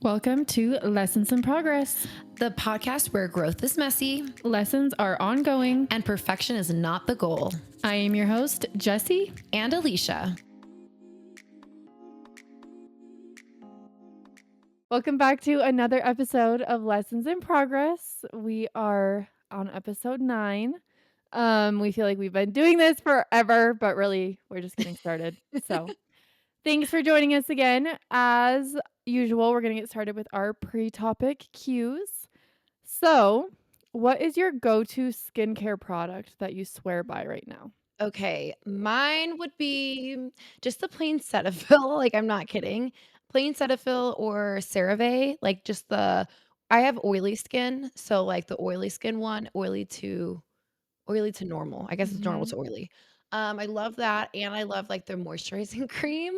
Welcome to Lessons in Progress, the podcast where growth is messy, lessons are ongoing, and perfection is not the goal. I am your host, Jessie and Alicia. Welcome back to another episode of Lessons in Progress. We are on episode 9. We feel like we've been doing this forever, but really we're just getting started. So thanks for joining us again. As usual, we're going to get started with our pre-topic cues. So, what is your go-to skincare product that you swear by right now? Okay, mine would be just the plain Cetaphil, like, I'm not kidding. Plain Cetaphil or CeraVe, like, just I have oily skin, so, like, the oily skin one, oily to normal. I guess it's normal Mhm. to oily. I love that, and I love, like, their moisturizing cream.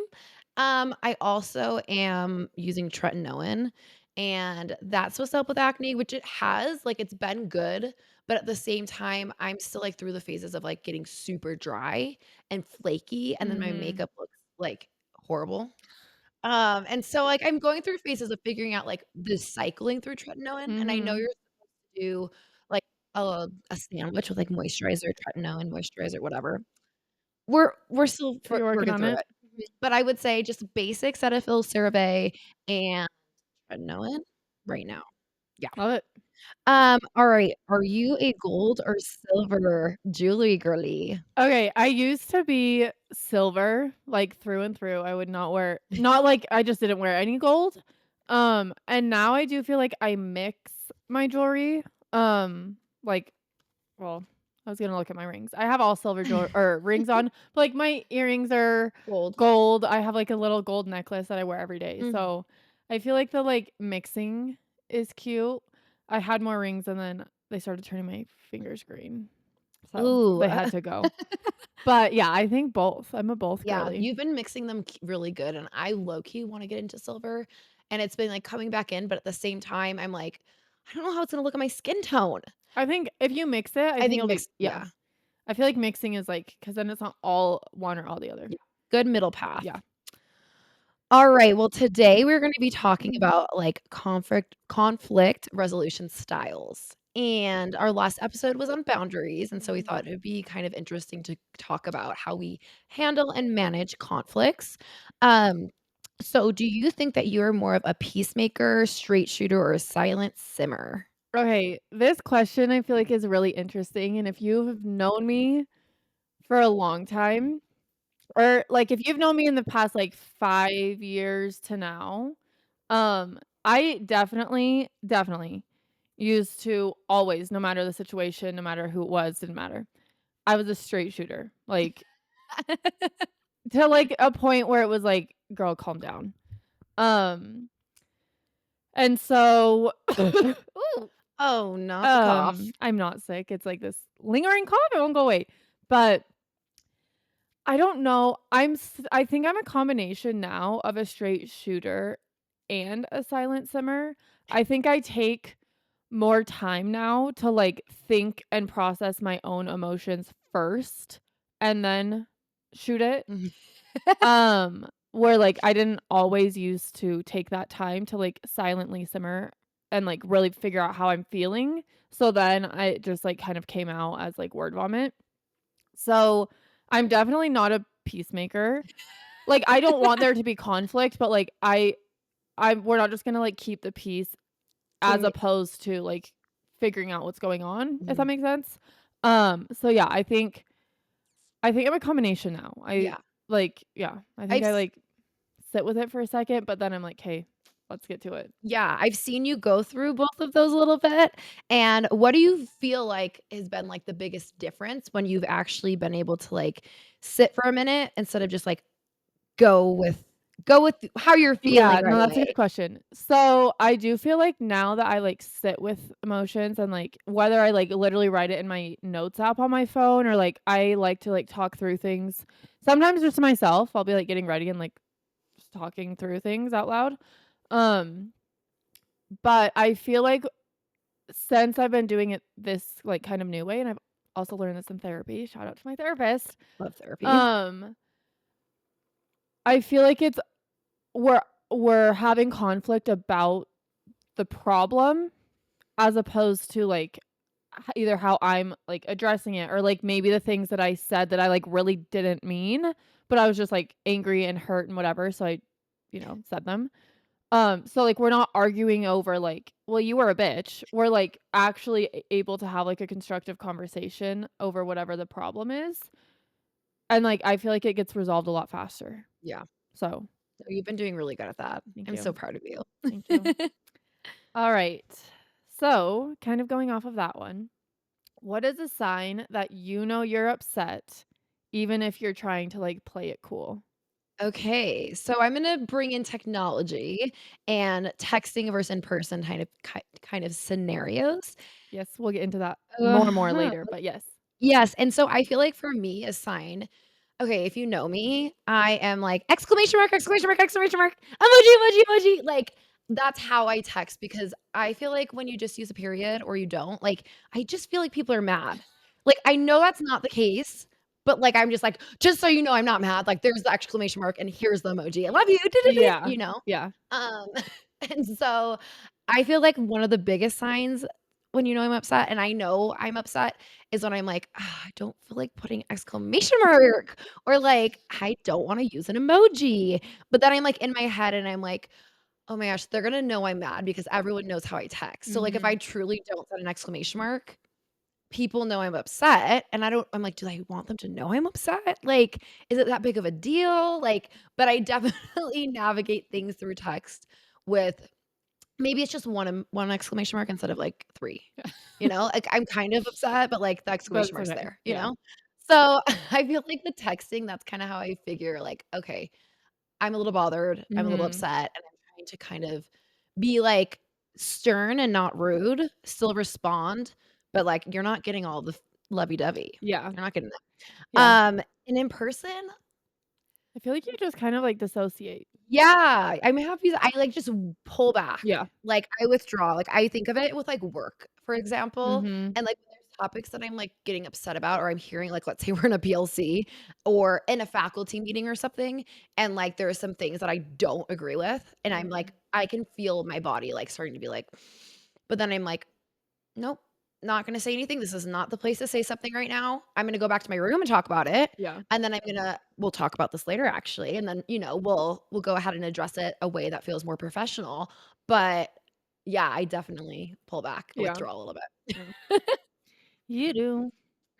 I also am using tretinoin, and that's what's up with acne, which it has, like, it's been good, but at the same time, I'm still, like, through the phases of, like, getting super dry and flaky, and then my Mhm. makeup looks, like, horrible. And so, like, I'm going through phases of figuring out, like, the cycling through tretinoin, and I know Mhm. you're supposed to do, like, a sandwich with, like, moisturizer, tretinoin, moisturizer, whatever. We're still You're working working on through it? it. But I would say just basic Cetaphil, CeraVe, and tretinoin right now. Yeah. Love it. Alright, are you a gold or silver jewelry girly? Okay, I used to be silver, like, through and through. I would not like I just didn't wear any gold. And now I do feel like I mix my jewelry. Like, well, I was gonna look at my rings. I have all silver jewelry or rings on, but, like, my earrings are Gold. gold. I have, like, a little gold necklace that I wear every day. Mhm. So, I feel like the, like, mixing is cute. I had more rings and then they started turning my fingers green. So, Ooh. they had to go. But, yeah, I think both. I'm a both Yeah, girly. you've been mixing them really good, and I low key wanna get into silver, and it's been, like, coming back in, but at the same time, I'm like, "I don't know how it's gonna look at my skin tone." I think if you mix it, I I think think it'll be mixed, yeah. yeah. I feel like mixing is, like, because then it's not all one or all the other. Yeah. Good middle path. Yeah. Alright, well, today we're gonna be talking about, like, conflict resolution styles, and our last episode was on boundaries, and so we thought Mhm. it would be kind of interesting to talk about how we handle and manage conflicts. Um, so do you think that you're more of a peacemaker, straight shooter, or a silent simmer? Okay, this question I feel like is really interesting, and if you have known me for a long time, or, like, if you've known me in the past, like, 5 years to now, I definitely used to always, no matter the situation, no matter who it was, didn't matter. I was a straight shooter, like, to, like, a point where it was like, "Girl, calm down." Um, and so ooh, Oh, not the cough. I'm not sick, it's like this lingering cough, it won't go away, but I don't know, I think I'm a combination now of a straight shooter and a silent simmer. I think I take more time now to, like, think and process my own emotions first and then shoot it. Mhm. Where, like, I didn't always used to take that time to, like, silently simmer and, like, really figure out how I'm feeling, so then I just, like, kind of came out as, like, word vomit. So, I'm definitely not a peacemaker. Like, I don't want there to be conflict, but, like, we're not just gonna, like, keep the peace as In opposed to, like, figuring out what's going on, if that Mhm. makes sense. So yeah, I think I'm a combination now. Yeah. I think I've I, s like, sit with it for a second, but then I'm like, "Hey, let's get to it." Yeah, I've seen you go through both of those a little bit, and what do you feel like has been, like, the biggest difference when you've actually been able to, like, sit for a minute instead of just, like, go with go with how you're Yeah, feeling no, right that's a away? good question. So, I do feel like now that I, like, sit with emotions and, like, whether I, like, literally write it in my notes app on my phone or, like, I like to, like, talk through things. Sometimes just to myself, I'll be, like, getting ready and, like, just talking through things out loud. Um, but I feel like since I've been doing it this, like, kind of new way, and I've also learned this in therapy, shout out to my therapist, Love therapy. um, I feel like it's where we're having conflict about the problem as opposed to, like, either how I'm, like, addressing it or, like, maybe the things that I said that I, like, really didn't mean, but I was just, like, angry and hurt and whatever, so I, said them. So, like, we're not arguing over, like, "Well, you were a bitch." We're, like, actually able to have, like, a constructive conversation over whatever the problem is, and, like, I feel like it gets resolved a lot faster. Yeah. So, No, you've been doing really good at that. thank I'm so you. proud of you. Thank you. Alright. So, kind of going off of that one, what is a sign that you know you're upset even if you're trying to, like, play it cool? Okay, so I'm gonna bring in technology and texting versus in person kind of scenarios. Yes, we'll get into that more Uh, later, but yes. yes, and so I feel like for me, a sign okay, if you know me, I am like, exclamation mark, exclamation mark, exclamation mark, emoji, emoji, emoji. Like, that's how I text because I feel like when you just use a period or you don't, like, I just feel like people are mad. Like, I know that's not the case, but like, I'm just like, just so you know, I'm not mad. Like, there's the exclamation mark and here's the emoji. I love you. Yeah. You know? Yeah. Um, and so I feel like one of the biggest signs when you know I'm upset, and I know I'm upset, is when I'm like, "Ah, I don't feel like putting exclamation mark," or like, "I don't wanna use an emoji." But then I'm, like, in my head and I'm like, "Oh my gosh, they're gonna know I'm mad because everyone knows how I text." So, like, if I Mhm. truly don't set an exclamation mark, people know I'm upset, and I'm like, "Do I want them to know I'm upset? Like, is it that big of a deal?" Like, but I definitely navigate things through text with maybe it's just one exclamation mark instead of, like, 3, you know? Like, I'm kind of upset, but, like, the But exclamation it's mark's okay. there, you Yeah. know? So, I feel like the texting, that's kinda how I figure, like, okay, I'm a little bothered, I'm a little Mhm. upset, and I'm trying to kind of be, like, stern and not rude, still respond, but, like, you're not getting all the lovey-dovey. Yeah. You're not getting that. Yeah. And in person, I feel like you just kind of, like, dissociate. yeah, I'm happy that I, like, just pull back. Yeah. Like, I withdraw. Like, I think of it with, like, work, for example, Mhm. and, like, when there's topics that I'm, like, getting upset about or I'm hearing, like, let's say we're in a PLC or in a faculty meeting or something, and, like, there are some things that I don't agree with, and I'm like Mhm. I can feel my body, like, starting to be like but then I'm like, "Nope, not gonna say anything. This is not the place to say something right now. I'm gonna go back to my room and talk about it, Yeah. and then we'll talk about this later actually, and then, we'll go ahead and address it a way that feels more professional." But, yeah, I definitely pull back or Yeah. withdraw a little bit. Yeah. You do.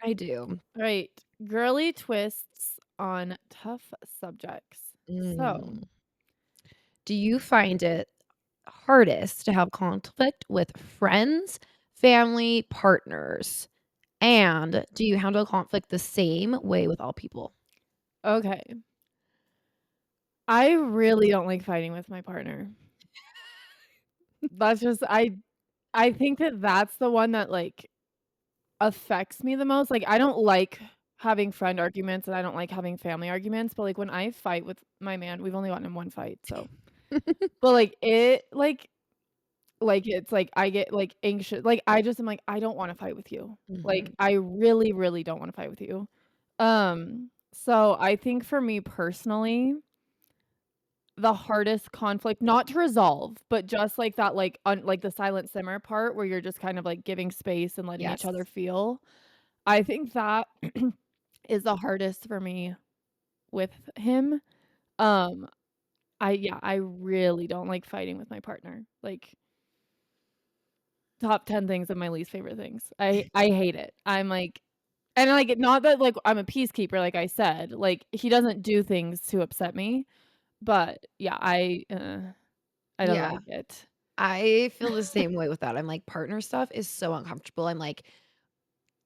I do. Right. Girly twists on tough subjects. So, Mm. Do you find it hardest to have conflict with friends, family, partners? And do you handle conflict the same way with all people? okay. I really don't like fighting with my partner. That's just I think that that's the one that, like, affects me the most. Like, I don't like having friend arguments, and I don't like having family arguments, but, like, when I fight with my man we've only gotten in one fight, so but, like, it's like I get, like, anxious like, I just am like, "I don't wanna fight with you." Like, Mhm. I really, really don't wanna fight with you. So I think for me personally, the hardest conflict not to resolve, but just, like, that, like, the silent simmer part where you're just kind of, like, giving space and letting each other Yes. feel. I think that is the hardest for me with him. Um, I really don't like fighting with my partner. Like, top 10 things of my least favorite things. I hate it. I'm like and, like, not that, like, I'm a peacekeeper, like I said, like, he doesn't do things to upset me, but, yeah, I don't Yeah. like it. I feel the same way with that. I'm like, partner stuff is so uncomfortable. I'm like,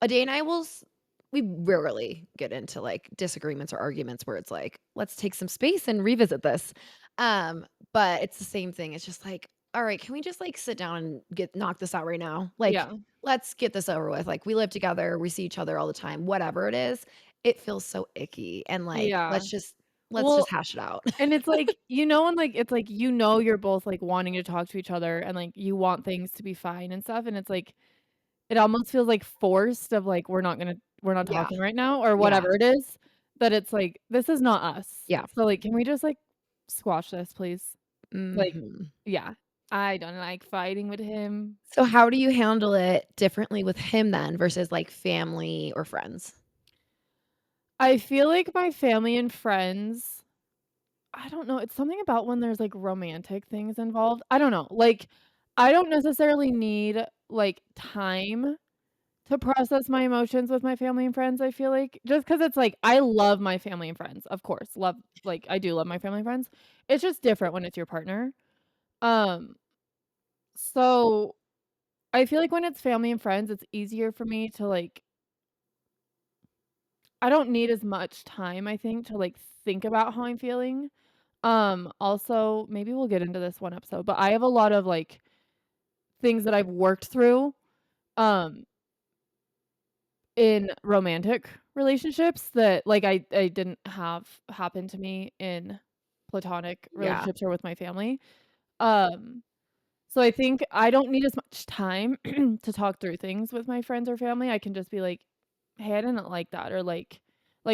a day and I will s we rarely get into, like, disagreements or arguments where it's like, "Let's take some space and revisit this." But it's the same thing. It's just like, "Alright, can we just, like, sit down and knock this out right now? Like, Yeah. let's get this over with." Like, we live together, we see each other all the time, whatever it is, it feels so icky and, like, Yeah. let's just Well, hash it out. and it's like, and, like, it's like, you're both, like, wanting to talk to each other and, like, you want things to be fine and stuff, and it's like, it almost feels, like, forced of, like, we're not Yeah, talking right now or yeah, whatever it is, that it's like, this is not us. yeah. So, like, can we just, like, squash this, please? Like Mhm. yeah, I don't like fighting with him. So how do you handle it differently with him then versus, like, family or friends? I feel like my family and friends I don't know, it's something about when there's, like, romantic things involved. I don't know, like, I don't necessarily need, like, time to process my emotions with my family and friends, I feel like, just 'cause it's like, I love my family and friends, of course, I do love my family and friends. It's just different when it's your partner. Um, so I feel like when it's family and friends, it's easier for me to, like I don't need as much time, I think, to, like, think about how I'm feeling. Also, maybe we'll get into this one episode, but I have a lot of, like, things that I've worked through, um, in romantic relationships that, like, I didn't have happen to me in platonic Yeah. relationships or with my family. Um, so I think I don't need as much time to talk through things with my friends or family. I can just be like, "Hey, I didn't like that," or like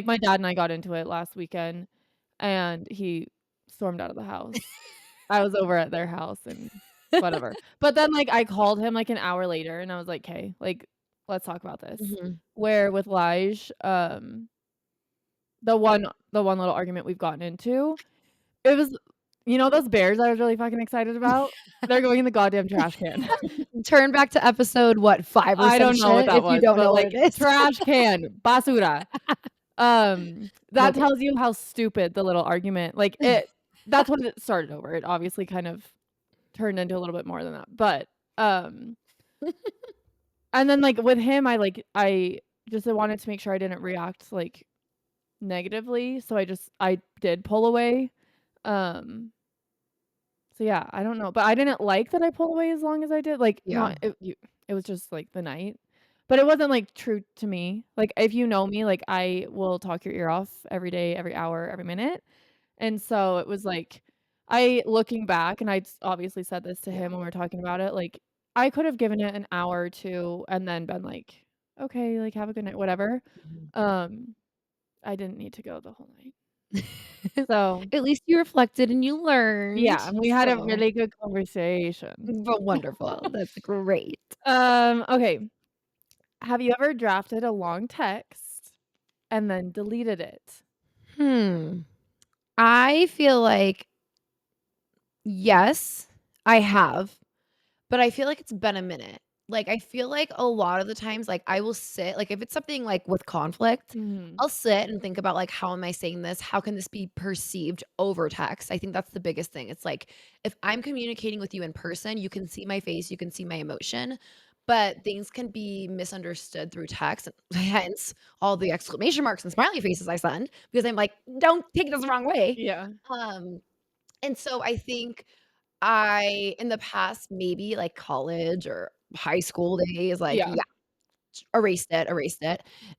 my dad and I got into it last weekend, and he stormed out of the house. I was over at their house and whatever. But then, like, I called him, like, an hour later, and I was like, "Hey, like, let's talk about this." Mhm. Where with Lige, the one little argument we've gotten into, it was those bears I was really fucking excited about? They're going in the goddamn trash can. Turn back to episode, what, 5 or I some don't know what shit that if you was, don't but, know what it like, is. trash can, basura. That Love it. tells you how stupid the little argument that's when it started over. It obviously kind of turned into a little bit more than that, but, um and then, like, with him, I just wanted to make sure I didn't react, like, negatively, so I did pull away, um, so yeah, I don't know, but I didn't like that I pulled away as long as I did, like, Yeah. not it was just, like, the night, but it wasn't, like, true to me, like, if you know me, like, I will talk your ear off every day, every hour, every minute. And so it was like looking back, and I'd obviously said this to Yeah. him when we were talking about it, like, I could have given it an hour or 2 and then been like, "Okay, like, have a good night," whatever. Mhm. Um, I didn't need to go the whole night. So, At least you reflected and you learned, yeah, and we had a so really good conversation. but wonderful, that's great. Okay. Have you ever drafted a long text and then deleted it? Hmm. I feel like, yes, I have. But I feel like it's been a minute. Like, I feel like a lot of the times, like, I will sit like, if it's something, like, with conflict, Mhm. I'll sit and think about, like, "How am I saying this? How can this be perceived over text?" I think that's the biggest thing. It's like, if I'm communicating with you in person, you can see my face, you can see my emotion, but things can be misunderstood through text, and hence all the exclamation marks and smiley faces I send because I'm like, "Don't take this the wrong way." Yeah. Um, and so I think I in the past, maybe, like, college or high school days, like, Yeah. yeah, erased it.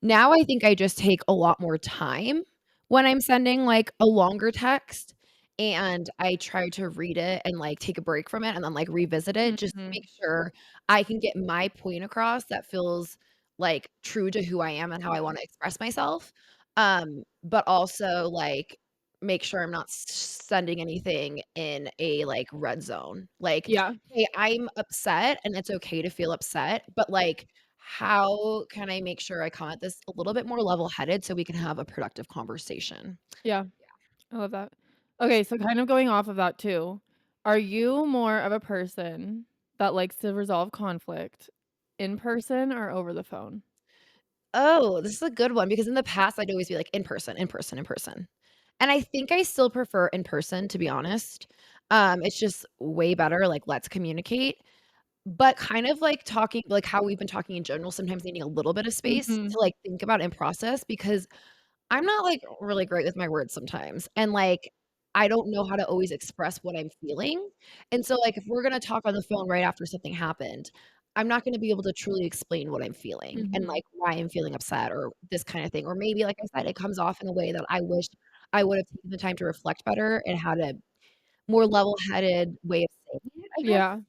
Now I think I just take a lot more time when I'm sending, like, a longer text, and I try to read it and, like, take a break from it and then, like, revisit it just to make Mhm. sure I can get my point across that feels, like, true to who I am and how I wanna express myself, but also, like, make sure I'm not sending anything in a, like, red zone. Like, Yeah. "Hey, I'm upset, and it's okay to feel upset, but, like, how can I make sure I come at this a little bit more level-headed so we can have a productive conversation?" Yeah. I love that. Okay, so kind of going off of that too, are you more of a person that likes to resolve conflict in person or over the phone? Oh, this is a good one because in the past, I'd always be like, "In person, in person, in person." And I think I still prefer in person, to be honest. It's just way better, like, let's communicate, but kind of like talking like how we've been talking in general, sometimes needing a little bit of space Mhm. to, like, think about and process because I'm not, like, really great with my words sometimes, and, like, I don't know how to always express what I'm feeling, and so, like, if we're gonna talk on the phone right after something happened, I'm not gonna be able to truly explain what I'm feeling and, Mhm. like, why I'm feeling upset or this kinda thing, or maybe, like I said, it comes off in a way that I wish I would've taken the time to reflect better and had a more level-headed way of saying it, I guess. Yeah.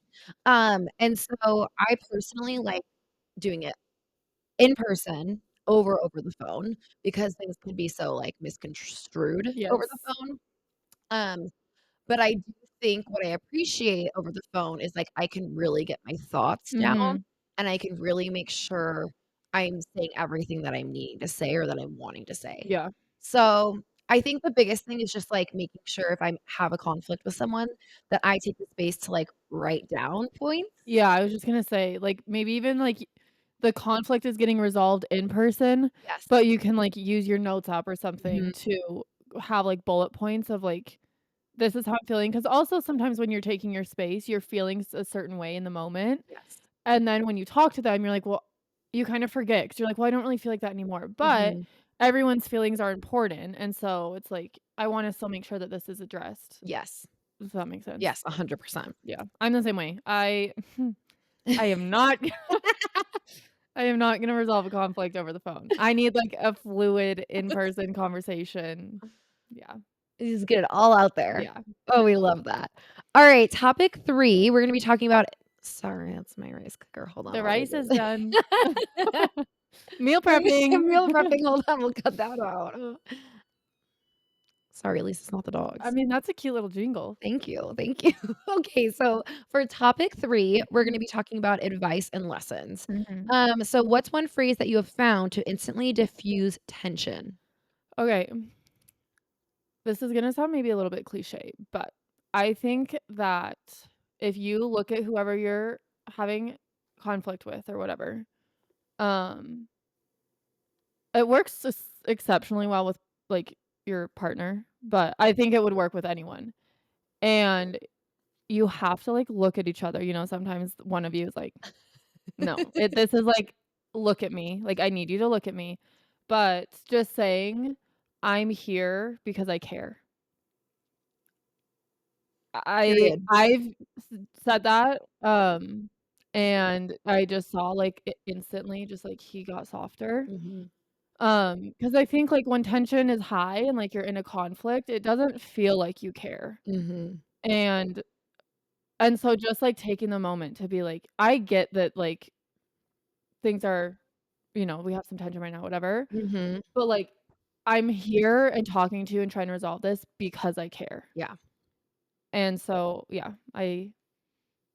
And so I personally like doing it in person over the phone because things can be so, like, misconstrued over the Yes. phone. Um, but I do think what I appreciate over the phone is, like, I can really get my thoughts down, Mhm. and I can really make sure I'm saying everything that I'm needing to say or that I'm wanting to say. Yeah. So, I think the biggest thing is just, like, making sure if I have a conflict with someone that I take the space to, like, write down points. Yeah, I was just gonna say, like, maybe even, like, the conflict is getting resolved in person, Yes. but you can, like, use your notes app or something Mhm. to have, like, bullet points of, like, "This is how I'm feeling," because also sometimes when you're taking your space, you're feeling a certain way in the moment, Yes. and then when you talk to them, you're like, "Well," you kind of forget because 'cause you're like, "Well, I don't really feel like that anymore," but Mhm. everyone's feelings are important, and so it's like, I wanna still make sure that this is addressed. Yes. Does that make sense? Yes, 100%. Yeah, I'm the same way. I am not I am not gonna resolve a conflict over the phone. I need, like, a fluid in-person conversation. Yeah, You just get it all out there. yeah. Oh, we love that. Alright, topic 3, we're gonna be talking about sorry, that's my rice cooker, hold on The while we rice do is this. done. Meal We're prepping. meal prepping, hold on, we'll cut that out. Sorry, at least it's not the I dogs. mean, that's a cute little jingle. Thank you, thank you. Okay, so for topic 3, we're gonna be talking about advice and lessons. Mhm. So what's one phrase that you have found to instantly diffuse tension? Okay, this is gonna sound maybe a little bit cliché, but I think that if you look at whoever you're having conflict with or whatever, um, it works exceptionally well with, like, your partner, but I think it would work with anyone, and you have to, like, look at each other, sometimes one of you is like, "No, this is like, look at me, like, I need you to look at me," but just saying, "I'm here because I care." Period. I've said that, and I just saw, like, instantly just, like, he got softer, Mhm, 'cause I think, like, when tension is high and, like, you're in a conflict, it doesn't feel like you care, mhm, and so just, like, taking the moment to be like, "I get that, like, things are we have some tension right now, whatever, mhm. but, like, I'm here and talking to you and trying to resolve this because I care." Yeah. And so, yeah,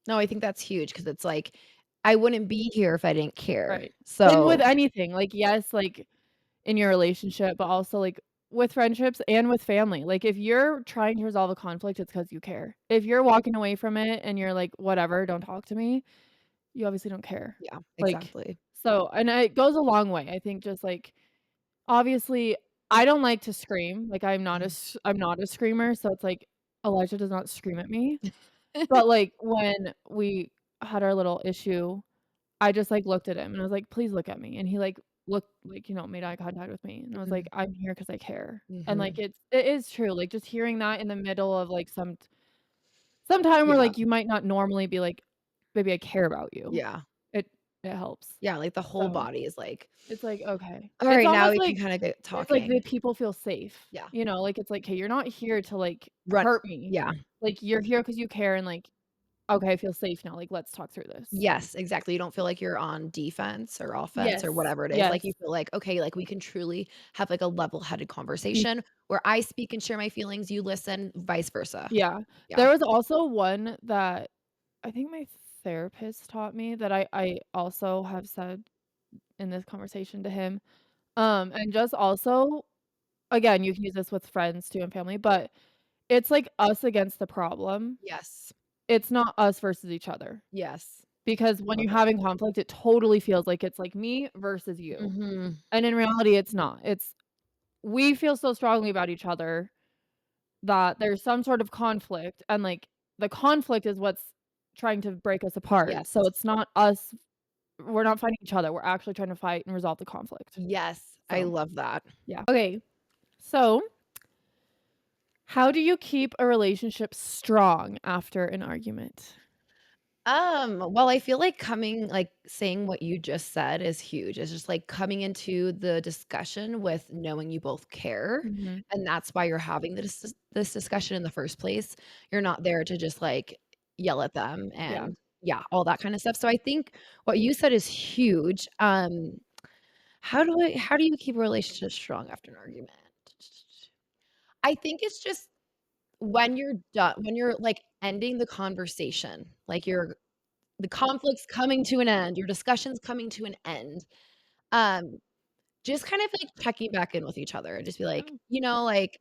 No, I think that's huge because it's like, I wouldn't be here if I didn't care. right. And with So anything, like, yes, like, in your relationship, but also, like, with friendships and with family, like, if you're trying to resolve a conflict, it's 'cause you care. If you're walking away from it and you're like, "Whatever, don't talk to me," you obviously don't care. yeah, Like, exactly. so and it goes a long way, I think just, like obviously, I don't like to scream, like, I'm not a screamer, so it's like, Elijah does not scream at me, but, like, when we had our little issue, I just, like, looked at him and I was like, "Please look at me," and he, like, looked like, made eye contact with me, and I was like, Mhm, "I'm here 'cause I care," and, like, mhm. it is true, like, just hearing that in the middle of, like, sometime where, Yeah, like, you might not normally be like, "Baby, I care about you." yeah, It it helps. yeah, like, the whole So, body is like, it's like, okay. It's "Alright, now almost we can like kinda get it's like the talking." people feel safe, Yeah. like, it's like, "Hey, you're not here to, like, Run hurt me. yeah. Like, you're here 'cause you care and, like, okay, I feel safe now, like, let's talk through this." Yes, exactly, you don't feel like you're on defense or offense or Yes, whatever it is, like, you yes. feel like, "Okay, like, we can truly have, like, a level-headed Y conversation where I speak and share my feelings, you listen, vice versa." yeah. Yeah. There was also one that I think my therapist taught me that I also have said in this conversation to him, and just also again, you can use this with friends too and family, but it's like us against the problem. Yes. It's not us versus each other. Yes. Because when Love you're that. having conflict, it totally feels like it's like me versus you, Mhm. and in reality, it's not. It's we feel so strongly about each other that there's some sort of conflict, and, like, the conflict is what's trying to break us apart, so Yes. it's not us we're not fighting each other, we're actually trying to fight and resolve the conflict. Yes, I So, love that. yeah. Okay, so, how do you keep a relationship strong after an argument? Well, I feel like saying what you just said is huge. It's just, like, coming into the discussion with knowing you both care, Mhm. and that's why you're having this discussion in the first place. You're not there to just, like, yell at them Yeah. and yeah, all that kinda stuff. So I think what you said is huge. How do you keep a relationship strong after an argument? I think it's just when you're done when you're, like ending the conversation, like, the conflict's coming to an end, your discussion's coming to an end, um, just kind of, like, checking back in with each other and just be like, Yeah. like,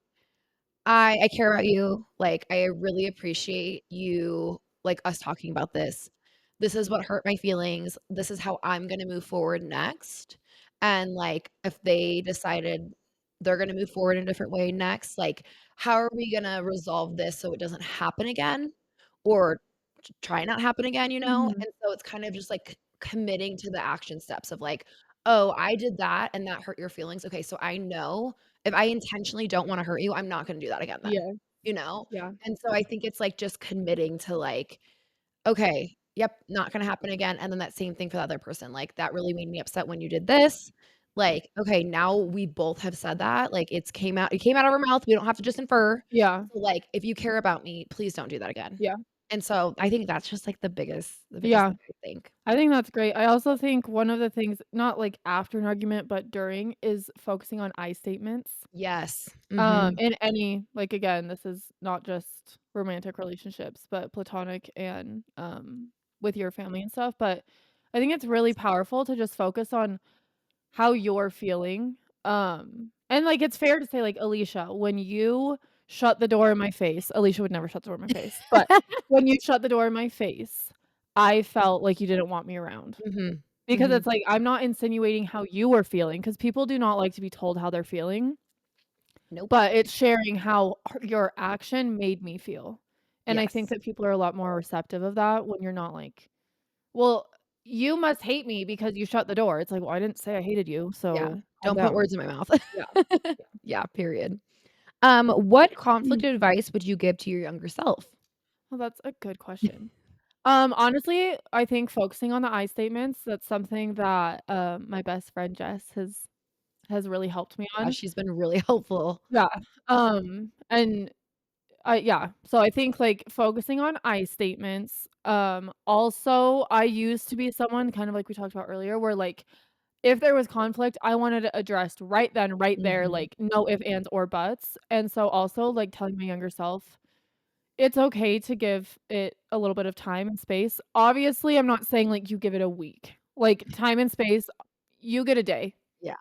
I care about you, like, I really appreciate you like, us talking about this. This is what hurt my feelings. This is how I'm gonna move forward next, and, like, if they decided they're gonna move forward in a different way next, like, how are we gonna resolve this so it doesn't happen again or t try not happen again, you know? Mhm. And so it's kind of just, like, committing to the action steps of, like, "Oh, I did that, and that hurt your feelings. Okay, so I know if I intentionally don't wanna hurt you, I'm not gonna do that again then, Yeah, you know? yeah, And so I think it's, like, just committing to, like, "Okay, yep, not gonna happen again," and then that same thing for the other person, like, "That really made me upset when you did this." Like, "Okay, now we both have said that, like, it came out of our mouth, we don't have to just infer. yeah, So, like, if you care about me, please don't do that again." yeah, And so I think that's just, like, the biggest yeah. thing I think. I think that's great. I also think one of the things, not like after an argument, but during, is focusing on I statements. Yes. Mhm. In any, like, again, this is not just romantic relationships, but platonic and, with your family and stuff, but I think it's really powerful to just focus on how you're feeling, and, like, it's fair to say, like, "Alicia, when you shut the door in my face," Alicia would never shut the door in my face, but, "When you shut the door in my face, I felt like you didn't want me around." Mhm. Because Mhm. it's like, I'm not insinuating how you were feeling, because people do not like to be told how they're feeling, Nope. but it's sharing how your action made me feel, and I think Yes. that people are a lot more receptive of that when you're not like, "Well, you must hate me because you shut the door." It's like, "Well, I didn't say I hated you, Yeah. so calm Don't put down." words in my mouth. Yeah, Yeah, period. What yeah. conflict advice would you give to your younger self? Well, that's a good question. Honestly, I think focusing on the I statements, that's something that, my best friend Jess has really helped me Yeah, on. she's been really helpful. Yeah, and yeah, so I think, like, focusing on I statements, also, I used to be someone, kind of like we talked about earlier, where, like, if there was conflict, I wanted it addressed right then, right there, Mhm. like, no ifs, ands, or buts, and so also, like, telling my younger self, it's okay to give it a little bit of time and space. Obviously, I'm not saying, like, you give it a week. Like, time and space, you get a day. Yeah.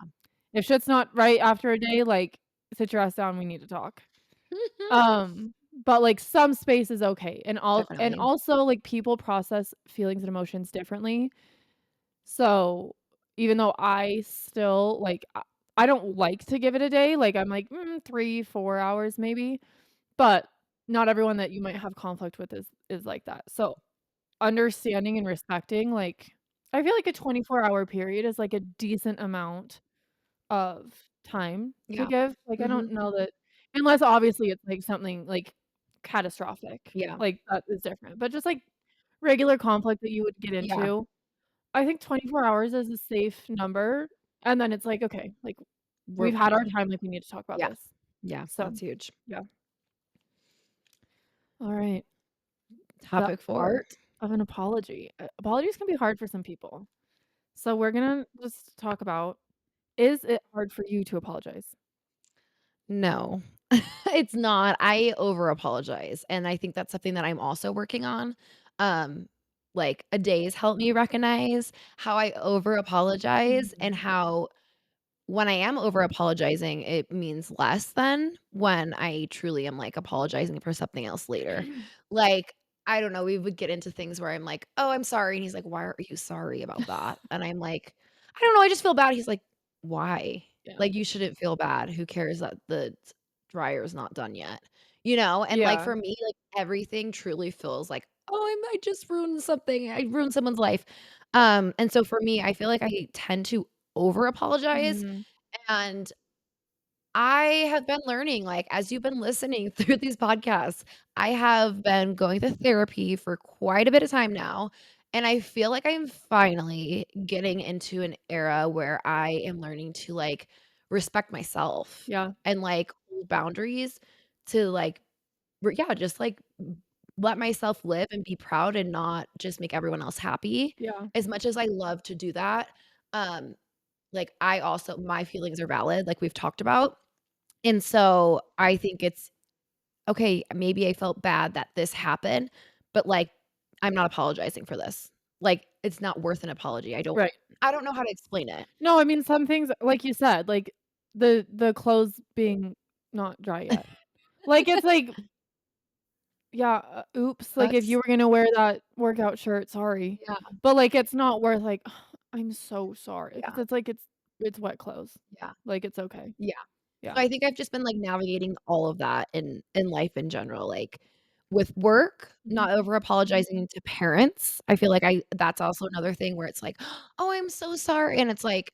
If shit's not right after a day, like, sit your ass down, we need to talk. But, like, some space is okay, and Definitely. also, like, people process feelings and emotions differently. So, even though I still, like, I don't like to give it a day, like, I'm like, 3, 4 hours maybe, but not everyone that you might have conflict with is like that. So, understanding and respecting, like, I feel like a 24-hour period is, like, a decent amount of time to Yeah. give. Like, I don't Mhm. know that, unless obviously it's, like, something, like, catastrophic, Yeah. like, that is different, but just, like, regular conflict that you would get Yeah. into, I think 24 hours is a safe number, and then it's like, "Okay, like, We're we've had our time, like, we need to talk about Yeah. this." Yeah, So, that's huge. yeah. Alright. The Topic 4. art of an apology. Apologies can be hard for some people. So we're gonna just talk about, is it hard for you to apologize? No. It's not. I over apologize, and I think that's something that I'm also working on. Um, like, a day's helped me recognize how I over apologize Mhm. and how when I am over apologizing, it means less than when I truly am, like, apologizing for something else later. Like, I don't know, we would get into things where I'm like, "Oh, I'm sorry," and he's like, "Why are you sorry about that?" And I'm like, "I don't know, I just feel bad." He's like, "Why? Yeah. Like, you shouldn't feel bad. Who cares that the dryer's not done yet?" You know? And, like, Yeah. for me, like, everything truly feels like, "Oh, I just ruined something. I ruined someone's life." And so for me, I feel like I tend to over apologize, Mhm. and I have been learning, like, as you've been listening through these podcasts, I have been going to therapy for quite a bit of time now, and I feel like I'm finally getting into an era where I am learning to, like, respect myself Yeah. and, like, hold boundaries to, like, yeah, just, like, let myself live and be proud and not just make everyone else happy. Yeah. As much as I love to do that, um, like, I also my feelings are valid, like we've talked about, and so I think it's okay, maybe I felt bad that this happened, but, like, I'm not apologizing for this. Like, it's not worth an apology. Right. I don't know how to explain it. No, I mean, some things like you said, like, the clothes being not dry yet. Like, it's like, yeah, oops, like, if you That's were gonna wear that workout shirt, sorry. yeah, But, like, it's not worth, like, "I'm so sorry," yeah, 'cause it's like it's wet clothes. yeah, Like, it's okay. yeah. Yeah. So I think I've just been, like, navigating all of that in life in general, like, with work, Mhm. not over apologizing to parents. I feel like I that's also another thing where it's like, "Oh, I'm so sorry," and it's like,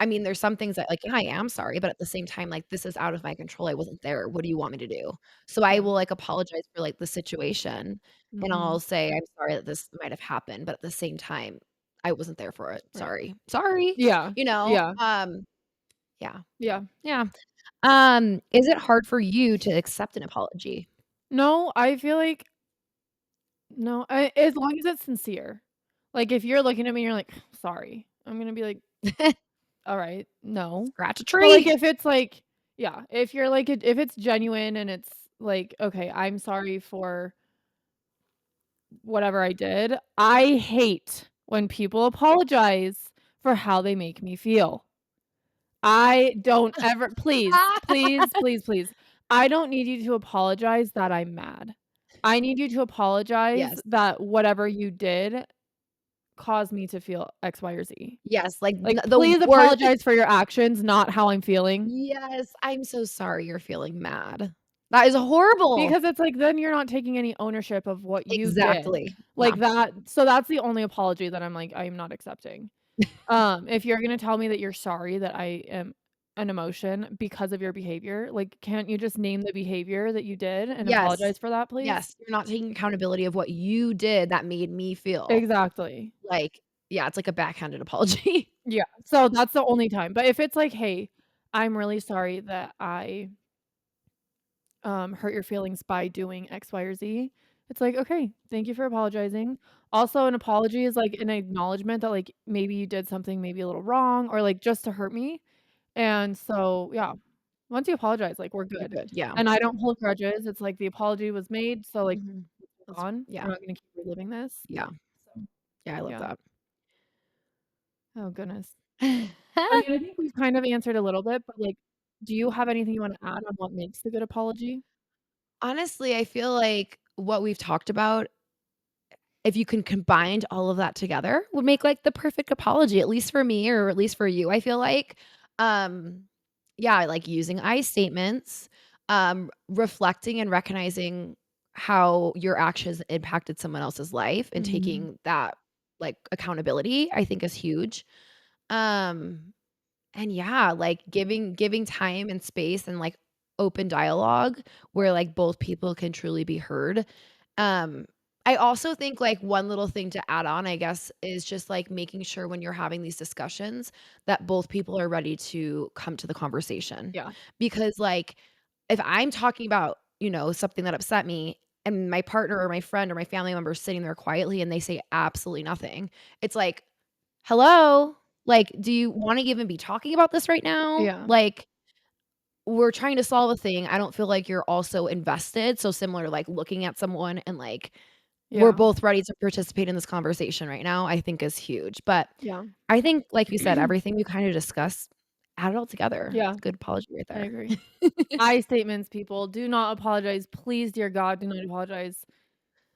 I mean, there's some things that, like, yeah, I am sorry, but at the same time, like, this is out of my control. I wasn't there. What do you want me to do? So I Yeah. will, like, apologize for, like, the situation, and I'll Mhm. say, "I'm sorry that this might have happened, but at the same time, I wasn't there for it. Right. Sorry. Sorry." Yeah. You know? Yeah. Yeah. Yeah. Yeah. Is it hard for you to accept an apology? No, I feel like no, as long as it's sincere. Like, if you're looking at me and you're like, "Sorry," I'm gonna be like, "Alright, no." Scratch a But, like, tree. if it's like yeah, if you're like if it's genuine and it's like, "Okay, I'm sorry for whatever I did." I hate when people apologize for how they make me feel. I don't ever please, please, please, please. I don't need you to apologize that I'm mad. I need you to apologize Yes. that whatever you did caused me to feel X, Y, or Z. Yes, like, Like, the please worst apologize for your actions, not how I'm feeling. yes, "I'm so sorry you're feeling mad." That is horrible. Because it's like, then you're not taking any ownership of what you did. Exactly. Yeah. Like that so that's the only apology that I'm like, I am not accepting. If you're gonna tell me that you're sorry that I am an emotion because of your behavior, like, can't you just name the behavior that you did and Yes. apologize for that, please? Yes, you're not taking accountability of what you did that made me feel. Exactly. Like, yeah, it's like a backhanded apology. Yeah, so that's the only time, but if it's like, "Hey, I'm really sorry that I, hurt your feelings by doing X, Y, or Z," it's like, "Okay, thank you for apologizing." Also, an apology is, like, an acknowledgement that, like, maybe you did something maybe a little wrong or, like, just to hurt me, and so, yeah, once you apologize, like, we're You're good, good, yeah. and I don't hold grudges, it's like the apology was made, so, like, Mhm. move That's on. yeah, We're not gonna keep reliving this. yeah, So, yeah, I love yeah. that. Oh, goodness. I mean, I think we've kind of answered a little bit, but, like, do you have anything you wanna add on what makes a good apology? Honestly, I feel like what we've talked about, if you can combine all of that together, would make, like, the perfect apology, at least for me or at least for you, I feel like. Um, yeah, like using I statements, reflecting and recognizing how your actions impacted someone else's life and Mhm. taking that, like, accountability, I think is huge. Um and yeah, like giving time and space and like open dialogue where like both people can truly be heard. Um, I also think like one little thing to add on, I guess, is just like making sure when you're having these discussions that both people are ready to come to the conversation. Yeah. Because like if I'm talking about, something that upset me and my partner or my friend or my family member is sitting there quietly and they say absolutely nothing, it's like, "Hello? Like, do you wanna even be talking about this right now? Yeah. Like, we're trying to solve a thing. I don't feel like you're also invested." So similar, like, looking at someone and, like, we're Yeah. both ready to participate in this conversation right now, I think is huge. But Yeah. I think, like you said, everything we kinda discussed, add it all together. Yeah, It's a good apology right I there. agree. I statements, people, do not apologize. Please, dear God, do not apologize.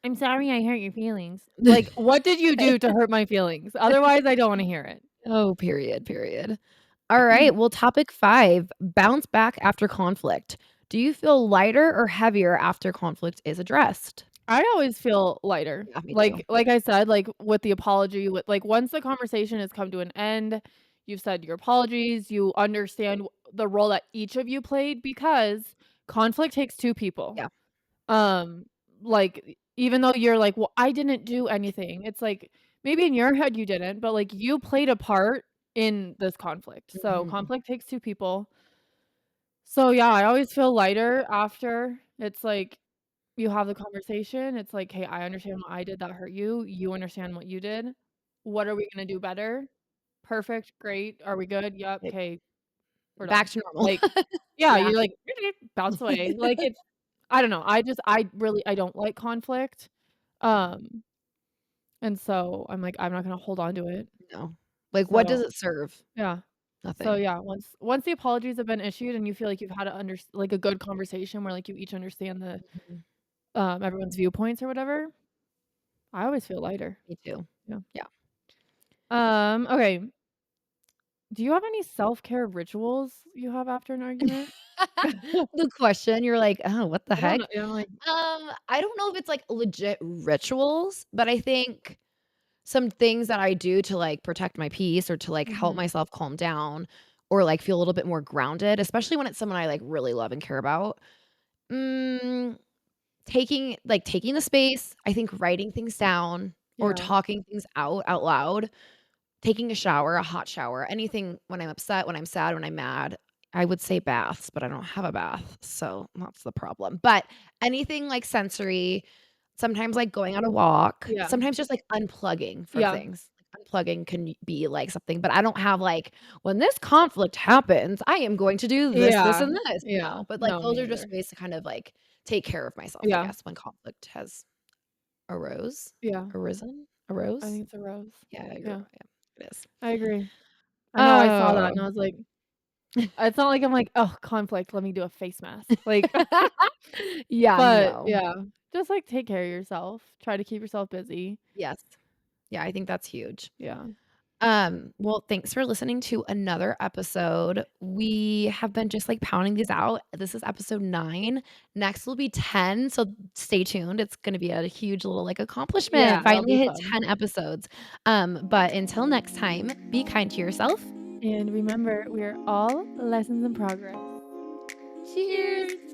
"I'm sorry I hurt your feelings." Like, what did you do to hurt my feelings? Otherwise, I don't wanna hear it. Oh, period, period. Alright, well, topic 5, bounce back after conflict. Do you feel lighter or heavier after conflict is addressed? I always feel lighter. Yeah, me too. Like I said, like, with the apology, with like, once the conversation has come to an end, you've said your apologies, you understand the role that each of you played because conflict takes 2 people. Yeah. Um, like, even though you're like, "Well, I didn't do anything." It's like, maybe in your head you didn't, but, like, you played a part in this conflict. So, Mhm. conflict takes 2 people. So, yeah, I always feel lighter after. It's like you have the conversation, it's like, "Hey, I understand what I did that hurt you, you understand what you did. What are we gonna do better? Perfect, great, are we good? Yep, Like, 'kay, we're back done." to normal. Like yeah, Yeah. you're like, bounce away. Like, it's I don't know, I don't like conflict, um, and so I'm like, I'm not gonna hold on to it, No. Like, what does so it serve? yeah. So, Nothing. yeah, once the apologies have been issued and you feel like you've had like, a good conversation where, like, you each understand Mhm. everyone's viewpoints or whatever, I always feel lighter. Me too. Yeah. Yeah. Okay, do you have any self-care rituals you have after an argument? The question, you're like, "Oh, what the I don't know, heck?" yeah, I'm like I don't know if it's, like, legit rituals, but I think some things that I do to, like, protect my peace or to, like, help mhm, myself calm down or, like, feel a little bit more grounded, especially when it's someone I, like, really love and care about. Mm, taking the space, I think writing things down or yeah, talking things out loud. Taking a shower, a hot shower, anything when I'm upset, when I'm sad, when I'm mad. I would say baths, but I don't have a bath, so that's the problem. But anything like sensory, sometimes like going on a walk, yeah, sometimes just like unplugging for yeah, things. Like unplugging can be like something, but I don't have like, "When this conflict happens, I am going to do this, yeah, and this." yeah, No, but like no, those me are just either. ways to kind of like take care of myself, I Yeah, guess, when conflict has arose, yeah, I arose? think it's a rose. Yeah, Yeah, yeah, it is. I agree. I know, I saw that Oh. and I was like it's not like I'm like, "Oh, conflict, let me do a face mask." Like Yeah, but no. yeah, just, like, take care of yourself, try to keep yourself busy. Yes. Yeah, I think that's huge. Yeah. Well, thanks for listening to another episode. We have been just, like, pounding these out. This is episode 9. Next will be 10, so stay tuned. It's gonna be a huge little, like, accomplishment. Yeah, it'll Finally be hit fun. 10 episodes. But until next time, be kind to yourself. And remember, we are all lessons in progress. Cheers.